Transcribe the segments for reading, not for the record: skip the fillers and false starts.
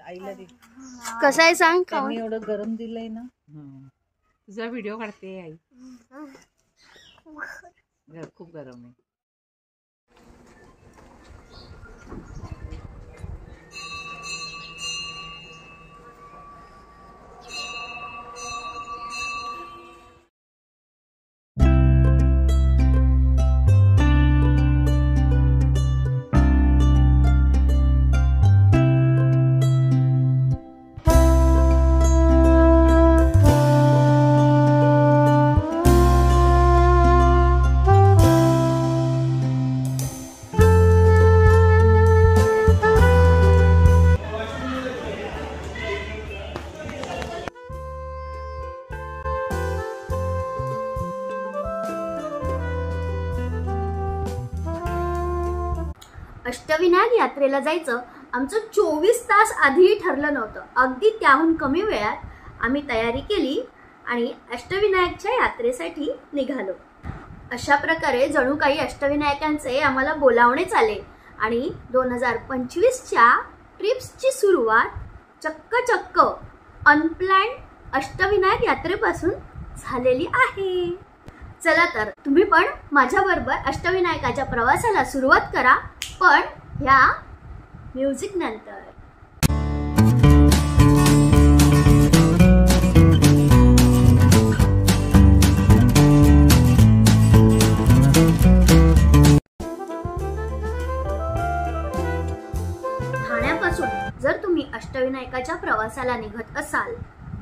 आईला दे. कसं आहे सांग. त्यांनी एवढं गरम दिलंय ना. तुझा व्हिडिओ काढते आई. खूप गरम आहे. अष्टविनायक यात्रेला जायचं आमचं 24 तास आधी ठरलं नव्हतं. अगदी त्याहून कमी वेळात आम्ही तयारी केली आणि अष्टविनायकच्या यात्रेसाठी निघालो. अशा प्रकारे जणू काही अष्टविनायकांचे आम्हाला बोलावणेच आले आणि 2025च्या ट्रिप्सची सुरुवात चक्क अनप्लॅन्ड अष्टविनायक यात्रेपासून झालेली आहे. चला तर तुम्ही पण माझ्याबरोबर अष्टविनायकाच्या प्रवासाला सुरुवात करा, पण ह्या म्युझिक नंतर. ठाण्यापासून जर तुम्ही अष्टविनायकाच्या प्रवासाला निघत असाल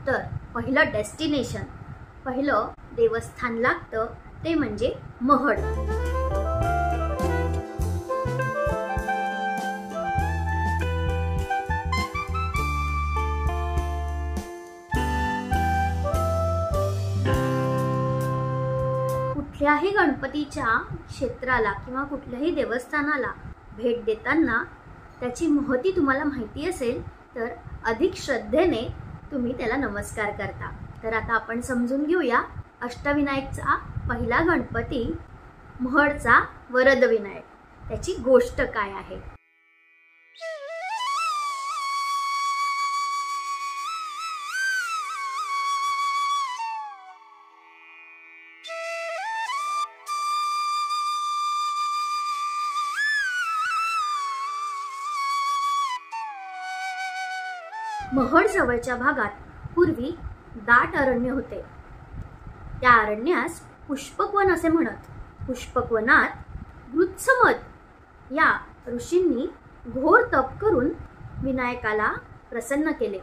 तर पहिलं डेस्टिनेशन, पहिलं देवस्थान लागतं ते म्हणजे महड. कुठल्याही गणपतीच्या क्षेत्राला किंवा कुठल्याही देवस्थानाला भेट देताना त्याची महती तुम्हाला माहिती असेल तर अधिक श्रद्धेने तुम्ही त्याला नमस्कार करता. तर आता आपण समजून घेऊया अष्टविनायकचा पहिला गणपती महडचा वरदविनायक, त्याची गोष्ट काय आहे. महड जवळच्या भागात पूर्वी दाट अरण्य होते. त्या अरण्यास पुष्पकवन असे म्हणत. पुष्पकवनात वृत्समद या ऋषींनी घोर तप करून विनायकाला प्रसन्न केले.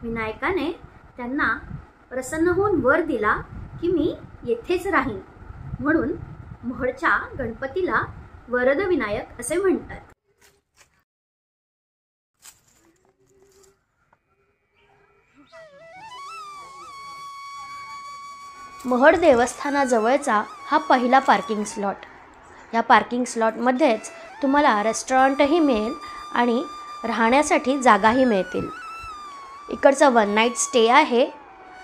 विनायकाने त्यांना प्रसन्न होऊन वर दिला की मी येथेच राहीन, म्हणून महडच्या गणपतीला वरदविनायक असे म्हणतात. महड देवस्थानाजवळचा हा पहिला पार्किंग स्लॉट. या पार्किंग स्लॉटमध्येच तुम्हाला रेस्टॉरंटही मिळेल आणि राहण्यासाठी जागाही मिळतील. इकडचा 1 नाईट स्टे आहे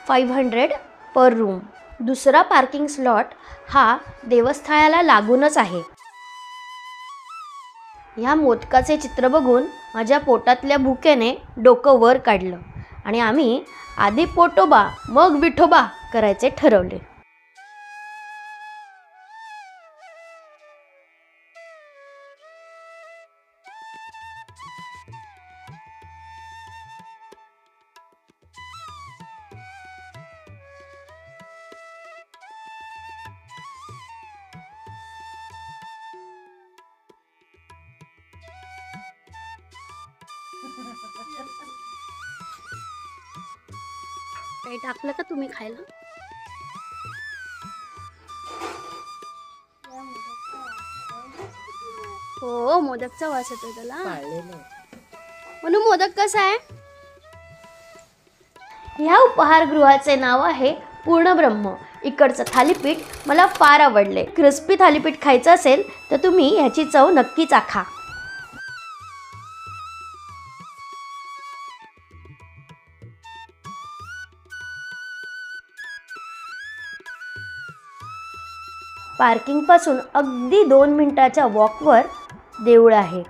500 पर रूम. दुसरा पार्किंग स्लॉट हा देवस्थानाला लागूनच आहे. ह्या मोदकाचे चित्र बघून माझ्या पोटातल्या भुकेने डोकं वर काढलं आणि आम्ही आधी पोटोबा मग विठोबा करायचे ठरवले. काही टाकलं का तुम्ही खायला? हो, मोदकचा वास येतोय त्याला. म्हणून मोदक कसा आहे? ह्या उपहारगृहाचे नाव आहे पूर्णब्रह्म. इकडचं थालीपीठ मला फार आवडले. क्रिस्पी थालीपीठ खायचं असेल तर तुम्ही ह्याची चव नक्की चाखा. पार्किंगपासून अगदी 2 मिनिटाच्या वॉकवर देऊळ आहे.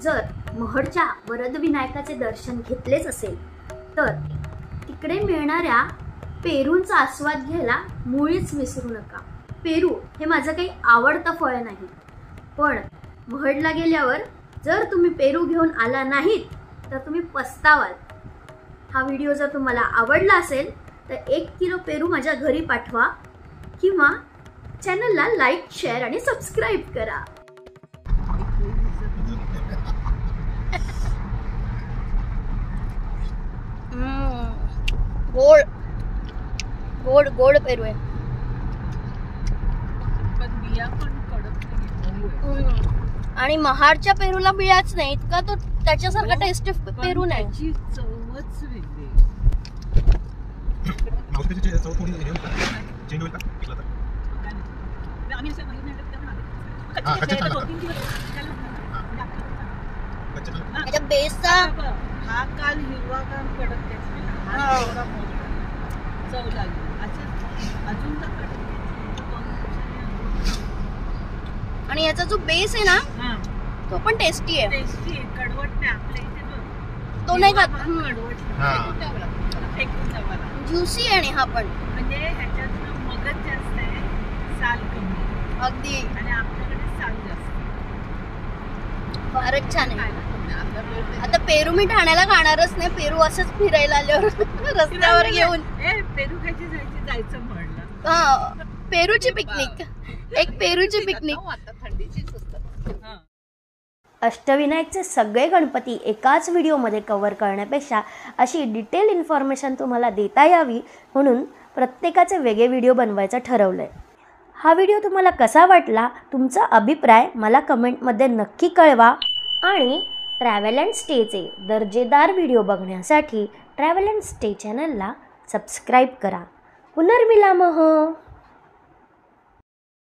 जर महडच्या वरदविनायकाचे दर्शन घेतलेच असेल तर तिकडे मिळणाऱ्या पेरूंचा आस्वाद घ्यायला मुळीच विसरू नका. पेरू हे माझं काही आवडतं फळ नाही, पण महडला गेल्यावर जर तुम्ही पेरू घेऊन आला नाहीत तर तुम्ही पस्तावाल. हा व्हिडिओ जर तुम्हाला आवडला असेल तर 1 किलो पेरू माझ्या घरी पाठवा किंवा चॅनलला लाईक, शेअर आणि सबस्क्राईब करा. गोड गोड गोड पेरू आहे. आणि महाडच्या पेरूला बियाच नाही, इतका तो त्याच्यासारखा टेस्टी पेरू नाही. बेसचा हा काल हिरवागार कडक चव लागली अजून आणि याचा जो बेस आहे ना तो पण टेस्टी आहे. टेस्टी आहे, कडवट नाही. आपल्या इथे तो नाही खात. ज्युसी आहे आणि हा पण म्हणजे ह्याच्यात मगज जास्त आहे, साल कमी. अगदी. आणि आपल्याकडे साल जास्त. फारच छान आहे. आता पेरू मी ठाण्याला खाणारच नाही. पेरू असंच फिरायला आल्यावर रस्त्यावर घेऊन पेरू खायची जायचं म्हणलं. हा, पेरूची पिकनिक. एक पेरूची पिकनिक. अष्टविनायकचे सगळे गणपती एकाच व्हिडिओमध्ये कव्हर करण्यापेक्षा अशी डिटेल इन्फॉर्मेशन तुम्हाला देता यावी म्हणून प्रत्येकाचे वेगळे व्हिडिओ बनवायचं ठरवलं आहे. हा व्हिडिओ तुम्हाला कसा वाटला, तुमचा अभिप्राय मला कमेंटमध्ये नक्की कळवा. आणि ट्रॅव्हल अँड स्टेचे दर्जेदार व्हिडिओ बघण्यासाठी ट्रॅव्हल अँड स्टे चॅनलला सबस्क्राईब करा. पुनर्मिलामः.